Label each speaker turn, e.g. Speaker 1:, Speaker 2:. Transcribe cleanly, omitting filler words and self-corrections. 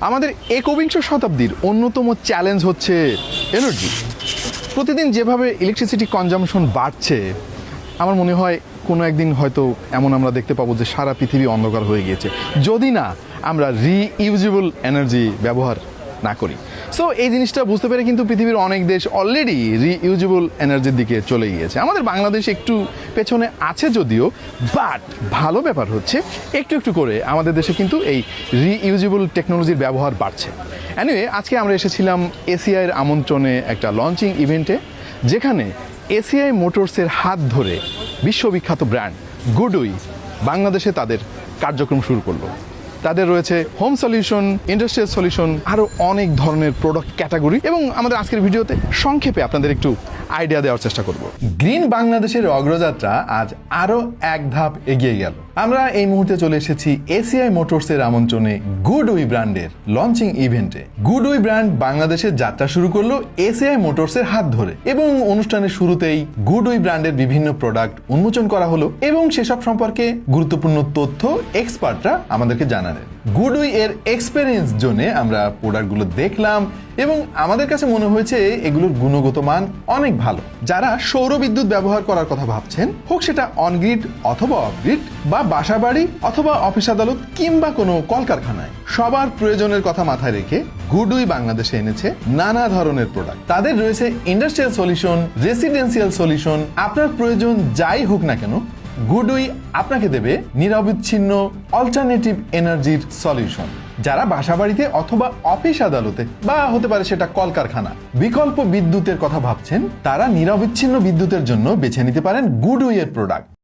Speaker 1: আমাদের একবিংশ শতাব্দীর অন্যতম চ্যালেঞ্জ হচ্ছে এনার্জি। প্রতিদিন যেভাবে ইলেকট্রিসিটি কনজাম্পশন বাড়ছে, আমার মনে হয় কোনো একদিন হয়তো এমন আমরা দেখতে পাবো যে সারা পৃথিবী অন্ধকার হয়ে গিয়েছে, যদি না আমরা রিইউজেবল এনার্জি ব্যবহার না করি। সো এই জিনিসটা বুঝতে পেরে কিন্তু পৃথিবীর অনেক দেশ অলরেডি রিইউজেবল এনার্জির দিকে চলে গিয়েছে। আমাদের বাংলাদেশ একটু পেছনে আছে যদিও, বাট ভালো ব্যাপার হচ্ছে একটু একটু করে আমাদের দেশে কিন্তু এই রিইউজেবল টেকনোলজির ব্যবহার বাড়ছে। এনিওয়ে, আজকে আমরা এসেছিলাম এসিআইয়ের আমন্ত্রণে একটা লঞ্চিং ইভেন্টে, যেখানে এসিআই মোটরসের হাত ধরে বিশ্ববিখ্যাত ব্র্যান্ড গুডউই বাংলাদেশে তাদের কার্যক্রম শুরু করলো। তাদের রয়েছে হোম সলিউশন, ইন্ডাস্ট্রিয়াল সলিউশন, আরও অনেক ধরনের প্রোডাক্ট ক্যাটাগরি, এবং আমাদের আজকের ভিডিওতে সংক্ষেপে আপনাদের একটু আইডিয়া দেওয়ার চেষ্টা করব। গ্রিন বাংলাদেশের অগ্রযাত্রা আজ আরও এক ধাপ এগিয়ে গেল। আমরা এই মুহূর্তে চলে এসেছি এসিআই মোটরসের আমন্ত্রণে গুডউই ব্র্যান্ডের লঞ্চিং ইভেন্টে। গুডউই ব্র্যান্ড বাংলাদেশের যাত্রা শুরু করলো এসিআই মোটরসের হাত ধরে, এবং অনুষ্ঠানের শুরুতেই গুডউই ব্র্যান্ডের বিভিন্ন প্রোডাক্ট উন্মোচন করা হলো, এবং সেসব সম্পর্কে গুরুত্বপূর্ণ তথ্য এক্সপার্টরা আমাদেরকে জানালেন। গুডউই এর এক্সপেরিয়েন্স জোনে আমরা প্রোডাক্টগুলো দেখলাম, এবং আমাদের কাছে মনে হয়েছে এগুলোর গুণগত মান অনেক ভালো। যারা সৌর বিদ্যুৎ ব্যবহার করার কথা ভাবছেন, হোক সেটা অনগ্রিড অথবা অফগ্রিড, বা বাসাবাড়ি অথবা অফিস আদালত কিংবা কোনো কলকারখানায়, সবার প্রয়োজনের কথা মাথায় রেখে গুডউই বাংলাদেশে এনেছে নানা ধরনের প্রোডাক্ট। তাদের রয়েছে ইন্ডাস্ট্রিয়াল সলিউশন, রেসিডেন্সিয়াল সলিউশন। আপনার প্রয়োজন যাই হোক না কেন, গুডউই আপনাকে দেবে নিরবিচ্ছিন্ন অল্টারনেটিভ এনার্জির সলিউশন। যারা বাসাবাড়িতে অথবা অফিস আদালতে, বা হতে পারে সেটা কলকারখানা, বিকল্প বিদ্যুতের কথা ভাবছেন, তারা নিরবিচ্ছিন্ন বিদ্যুতের জন্য বেছে নিতে পারেন গুডউই এর প্রোডাক্ট।